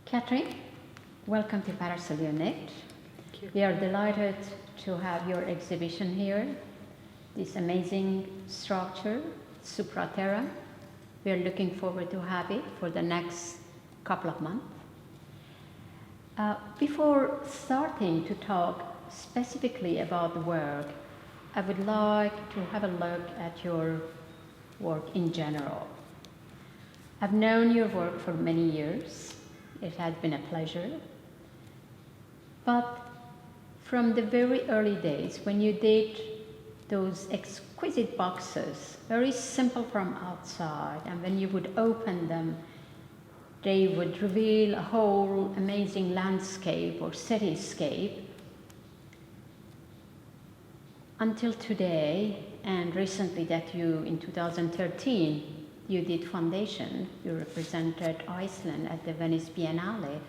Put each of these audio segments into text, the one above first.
Katrín, welcome to Parasol Unit. Thank you. We are delighted to have your exhibition here, this amazing structure, Supra Terram. We are looking forward to have it for the next couple of months. Before starting to talk specifically about the work, I would like to have a look at your work in general. I've known your work for many years. It has been a pleasure. But from the very early days, when you did those exquisite boxes, very simple from outside, and when you would open them, they would reveal a whole amazing landscape or cityscape, until today, and recently that you, in 2013, you did Foundation. You represented Iceland at the Venice Biennale,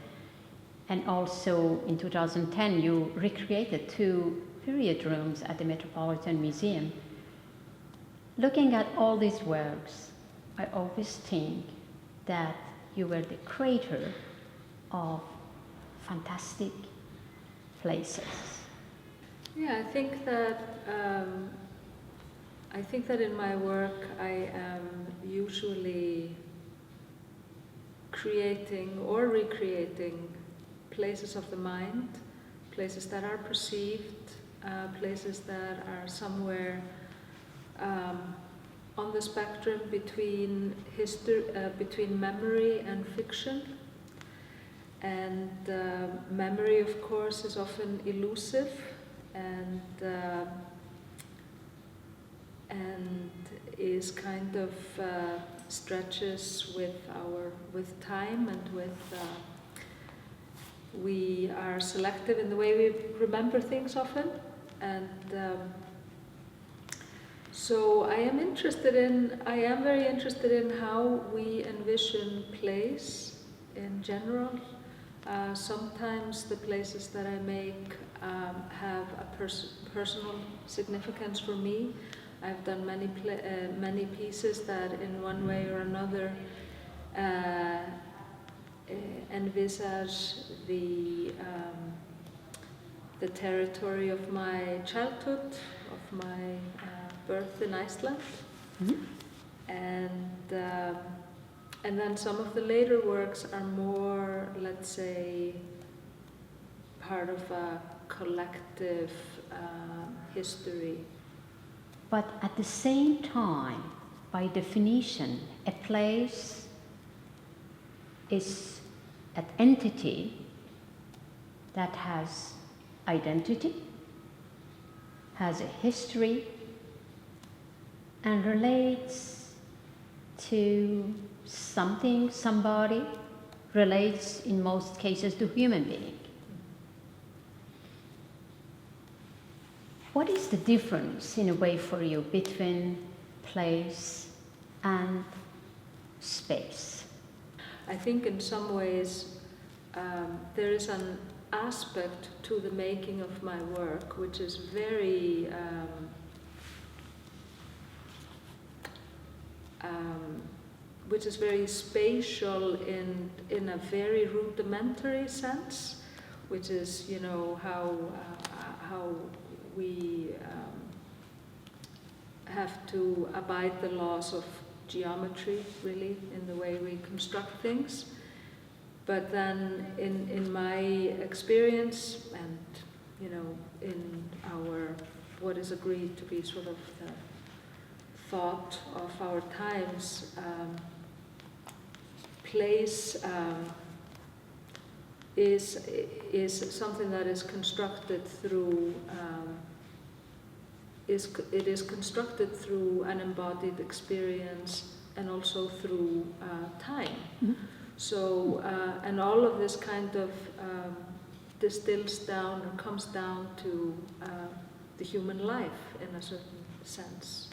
and also in 2010 you recreated 2 period rooms at the Metropolitan Museum. Looking at all these works, I always think that you were the creator of fantastic places. Yeah, I think that in my work I am usually creating or recreating places of the mind, places that are perceived, places that are somewhere on the spectrum between between memory and fiction. And memory, of course, is often elusive and is kind of stretches with time and with we are selective in the way we remember things often, and so I am very interested in how we envision place in general. Sometimes the places that I make have a personal significance for me. I've done many pieces that in one way or another envisage the territory of my childhood, of my birth in Iceland. Mm-hmm. And then some of the later works are more, let's say, part of a collective history. But at the same time, by definition, a place is an entity that has identity, has a history, and relates to something, somebody, relates in most cases to human being. What is the difference, in a way, for you between place and space? I think in some ways there is an aspect to the making of my work which is very spatial in a very rudimentary sense, which is, you know, how we have to abide the laws of geometry, really, in the way we construct things. But then in my experience and, you know, in what is agreed to be sort of the thought of our times, place is something that is constructed through it is constructed through an embodied experience and also through time. Mm-hmm. So and all of this kind of distills down or comes down to the human life in a certain sense,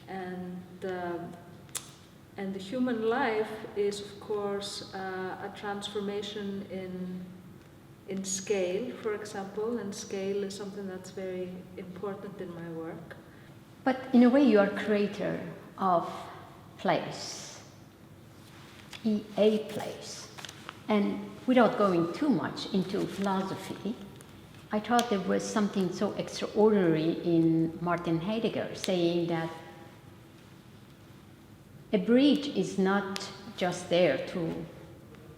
and the human life is, of course, a transformation in scale, for example, and scale is something that's very important in my work. But in a way, you are creator of place, a place. And without going too much into philosophy, I thought there was something so extraordinary in Martin Heidegger saying that a bridge is not just there to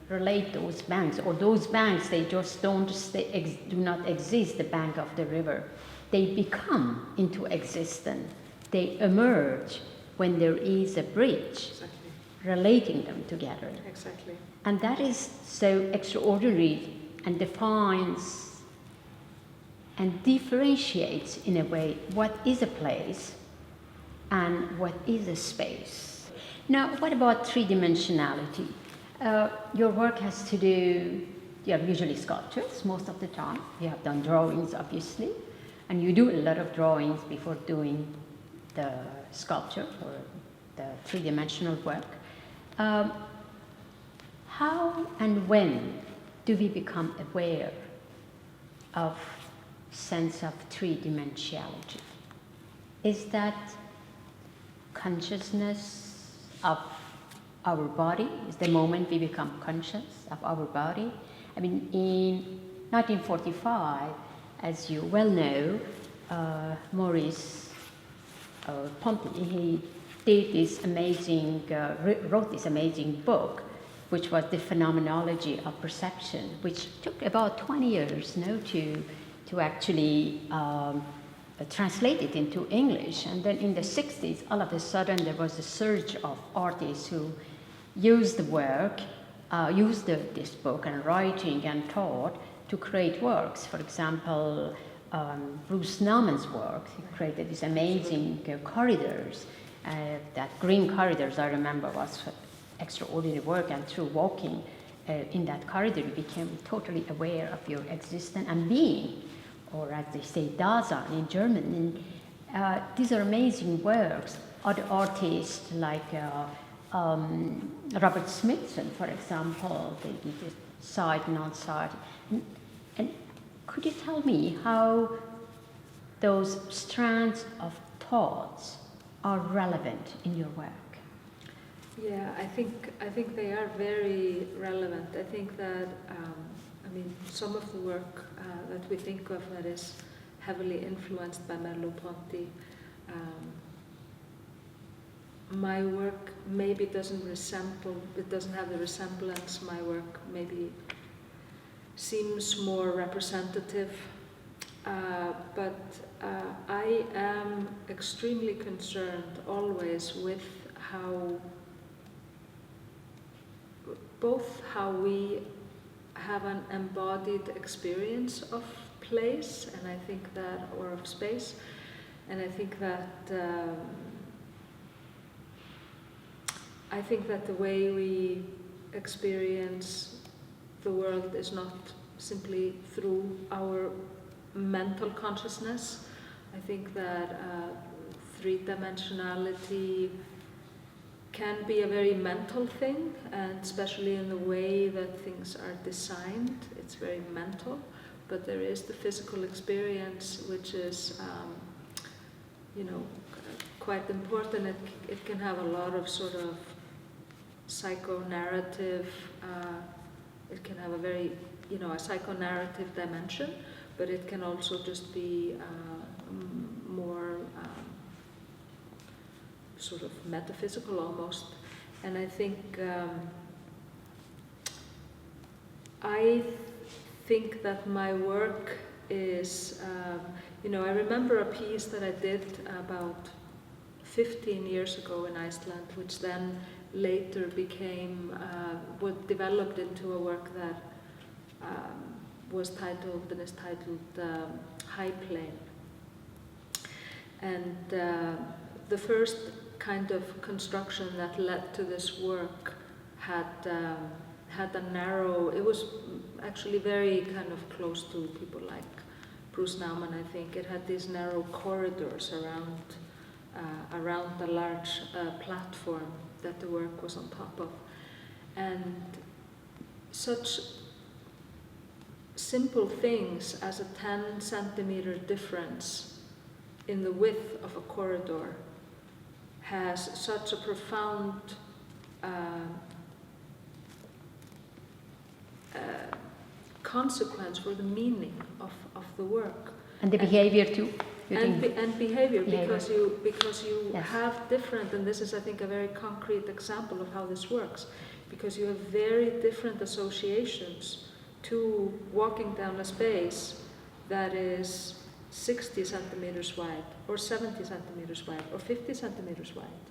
relate those banks, or those banks, they just do not exist, the bank of the river. They become into existence. They emerge when there is a bridge. Exactly. Relating them together. Exactly. And that is so extraordinary and defines and differentiates in a way what is a place and what is a space. Now, what about three-dimensionality? Your work has to do, you have usually sculptures most of the time. You have done drawings, obviously, and you do a lot of drawings before doing the sculpture or the three-dimensional work. How and when do we become aware of sense of three-dimensionality? Is that consciousness of our body? Is the moment we become conscious of our body? I mean, in 1945, as you well know, Maurice Ponty, he did this amazing, wrote this amazing book, which was the Phenomenology of Perception, which took about 20 years to actually translate it into English. And then in the 60s, all of a sudden, there was a surge of artists who used the work, used this book and writing and thought to create works. For example, Bruce Nauman's work, he created these amazing corridors. That green corridors, I remember, was extraordinary work, and through walking in that corridor, you became totally aware of your existence and being, or as they say, Dasein in German. And these are amazing works. Other artists like Robert Smithson, for example, they did this side, non-side. And could you tell me how those strands of thoughts are relevant in your work? Yeah, I think they are very relevant. I think that some of the work that we think of that is heavily influenced by Merleau-Ponty, my work maybe doesn't have the resemblance. My work maybe seems more representative, but I am extremely concerned always with how we have an embodied experience of place, and I think that, or of space, and I think that the way we experience the world is not simply through our mental consciousness. I think that three-dimensionality can be a very mental thing, and especially in the way that things are designed, it's very mental. But there is the physical experience, which is, quite important. It can have a lot of sort of psychonarrative. It can have a very, a psychonarrative dimension, but it can also just be more sort of metaphysical almost. And I think that my work is, I remember a piece that I did about 15 years ago in Iceland, which then later became, developed into a work that is titled High Plane. And the first kind of construction that led to this work had a narrow, it was actually very kind of close to people like Bruce Nauman, I think. It had these narrow corridors around the large platform that the work was on top of. And such simple things as a 10 centimeter difference in the width of a corridor has such a profound consequence for the meaning of the work. And the behavior too? And behavior, because you Yes. have different, and this is, I think, a very concrete example of how this works, because you have very different associations to walking down a space that is 60 centimeters wide, or 70 centimeters wide, or 50 centimeters wide.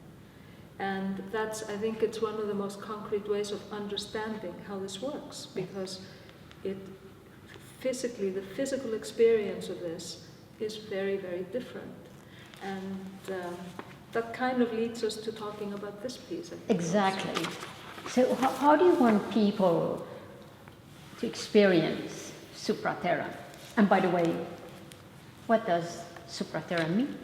And that's, I think it's one of the most concrete ways of understanding how this works, because the physical experience of this is very, very different. And that kind of leads us to talking about this piece, I think. Exactly. So how do you want people to experience Supra Terram? And by the way, what does Supra Terram mean?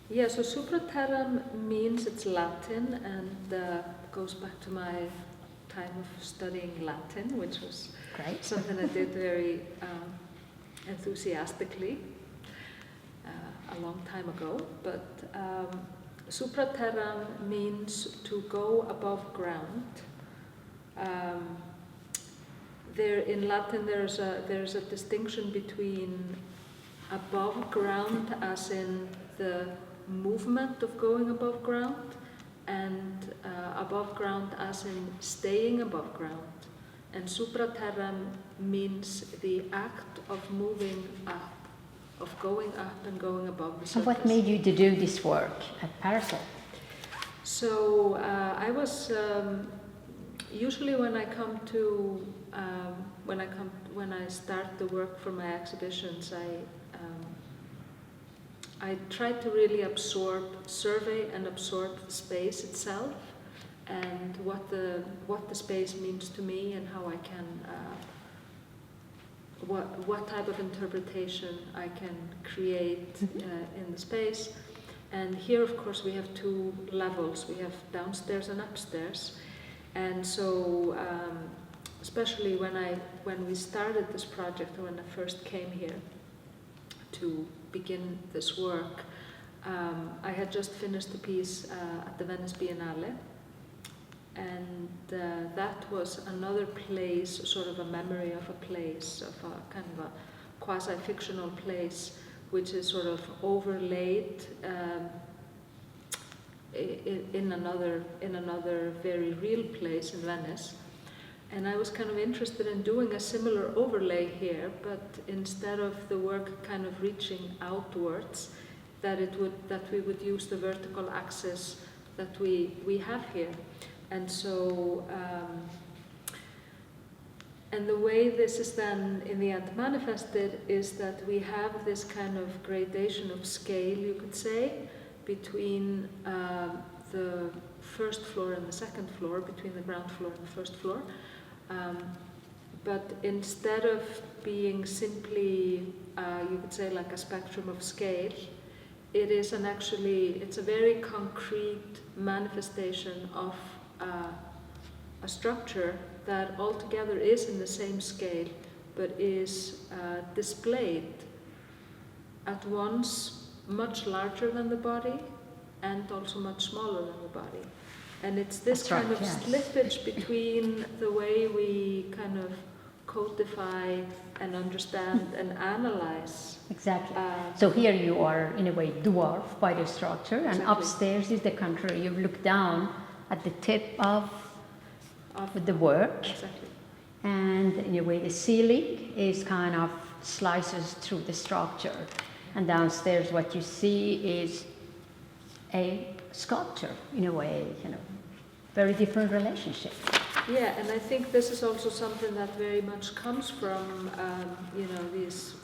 Yeah, so Supra Terram means, it's Latin, and goes back to my time of studying Latin, which was Great. something I did very enthusiastically a long time ago. But Supra Terram means to go above ground. In Latin, there's a distinction between above ground, as in the movement of going above ground, and above ground as in staying above ground. And Supra Terram means the act of moving up, of going up and going above the surface. And what made you to do this work at Parasol? So I was usually when I start the work for my exhibitions, I try to really survey and absorb the space itself, and what the space means to me, and how I can what type of interpretation I can create in the space. And here, of course, we have two levels. We have downstairs and upstairs. And so, especially when we started this project, or when I first came here to begin this work, I had just finished a piece at the Venice Biennale, and that was another place, sort of a memory of a place, of a kind of a quasi-fictional place, which is sort of overlaid in another very real place in Venice. And I was kind of interested in doing a similar overlay here, but instead of the work kind of reaching outwards, that we would use the vertical axis that we have here. And so, and the way this is then in the end manifested is that we have this kind of gradation of scale, you could say, between the first floor and the second floor, between the ground floor and the first floor. But instead of being simply, you could say, like a spectrum of scale, it's a very concrete manifestation of a structure that altogether is in the same scale, but is displayed at once much larger than the body and also much smaller than the body. And it's this kind of slippage between the way we kind of codify and understand and analyze. Exactly. So here you are, in a way, dwarfed by the structure, and exactly. Upstairs is the contrary. You look down at the tip of the work. Exactly. And in a way, the ceiling is kind of slices through the structure. And downstairs, what you see is a sculpture, in a way, very different relationship. Yeah, and I think this is also something that very much comes from, these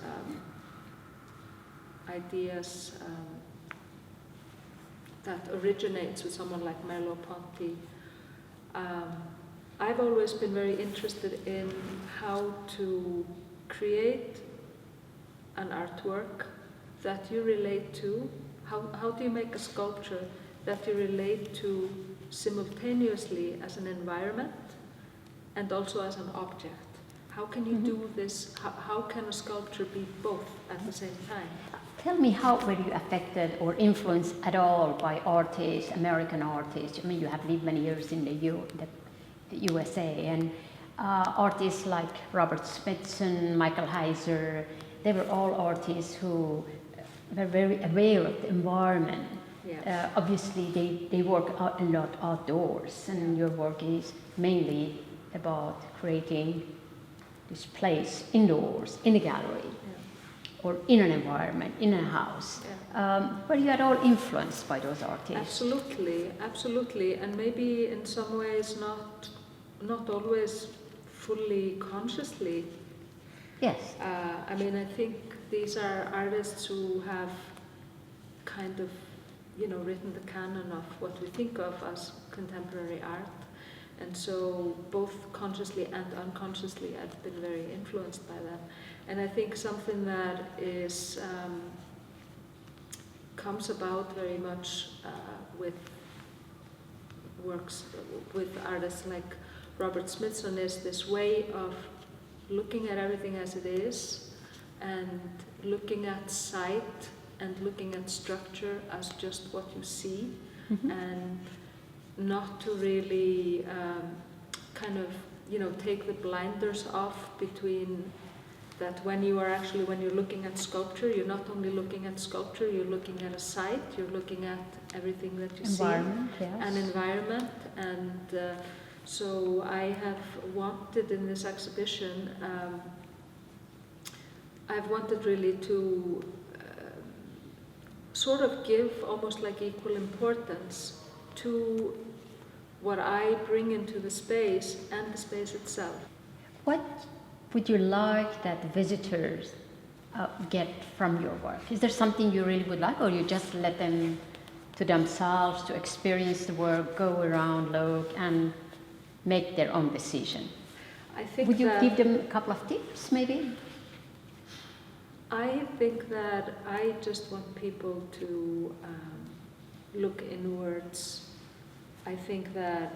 ideas that originates with someone like Merleau-Ponty. I've always been very interested in how to create an artwork that you relate to. How do you make a sculpture that you relate to simultaneously as an environment and also as an object? How can you do this? How can a sculpture be both at the same time? Tell me, how were you affected or influenced at all by artists, American artists? I mean, you have lived many years in the USA, and Artists like Robert Smithson, Michael Heiser, they were all artists who were very aware of the environment. Yeah. Obviously, they work a lot outdoors, and your work is mainly about creating this place indoors, in a gallery, or in an environment, in a house. But you are all influenced by those artists. Absolutely, absolutely, and maybe in some ways not always fully consciously. Yes. I mean, I think these are artists who have kind of, written the canon of what we think of as contemporary art. And so both consciously and unconsciously I've been very influenced by them. And I think something that is comes about very much with works with artists like Robert Smithson is this way of looking at everything as it is and looking at sight and looking at structure as just what you see, and not to really take the blinders off between that when you're looking at sculpture, you're not only looking at sculpture, you're looking at a site, you're looking at everything that you see. Yes. An environment. And so I have wanted in this exhibition, I've wanted really to sort of give almost like equal importance to what I bring into the space and the space itself. What would you like that visitors get from your work? Is there something you really would like, or you just let them to themselves to experience the work, go around, look, and make their own decision? I think would you give them a couple of tips, maybe? I think that I just want people to look inwards. I think that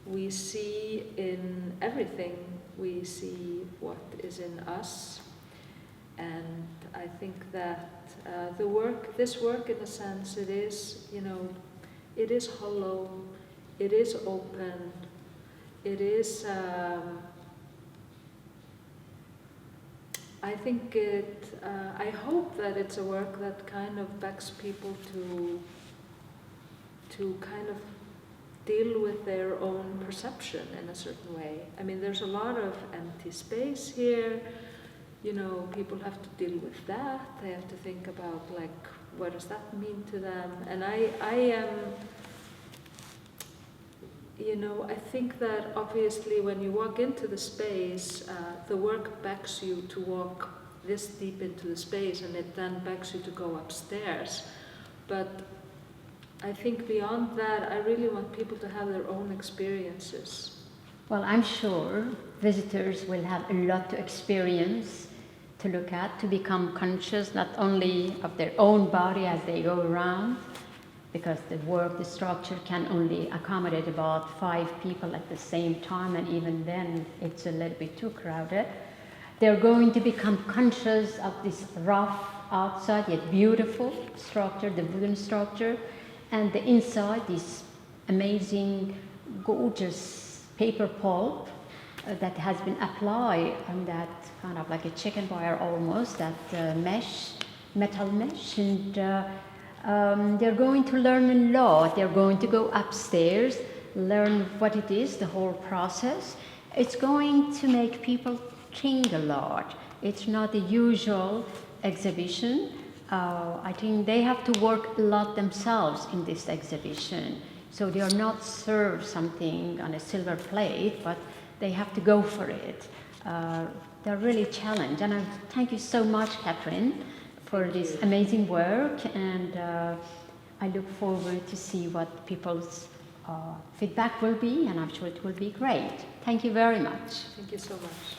we see in everything, we see what is in us. And I think that this work in a sense, it is hollow, it is open, it is, I think I hope that it's a work that kind of begs people to kind of deal with their own perception in a certain way. I mean, there's a lot of empty space here. People have to deal with that. They have to think about, like, what does that mean to them? And I am, I think that obviously when you walk into the space, the work begs you to walk this deep into the space, and it then begs you to go upstairs. But I think beyond that, I really want people to have their own experiences. Well, I'm sure visitors will have a lot to experience, to look at, to become conscious not only of their own body as they go around, because the structure can only accommodate about 5 people at the same time, and even then it's a little bit too crowded. They're going to become conscious of this rough outside yet beautiful structure, the wooden structure, and the inside, this amazing, gorgeous paper pulp that has been applied on that kind of like a chicken wire almost, that metal mesh, and they're going to learn a lot. They're going to go upstairs, learn what it is, the whole process. It's going to make people think a lot. It's not the usual exhibition. I think they have to work a lot themselves in this exhibition. So they are not served something on a silver plate, but they have to go for it. They're really challenged. And I thank you so much, Katrín, for this amazing work. And I look forward to see what people's feedback will be, and I'm sure it will be great. Thank you very much. Thank you so much.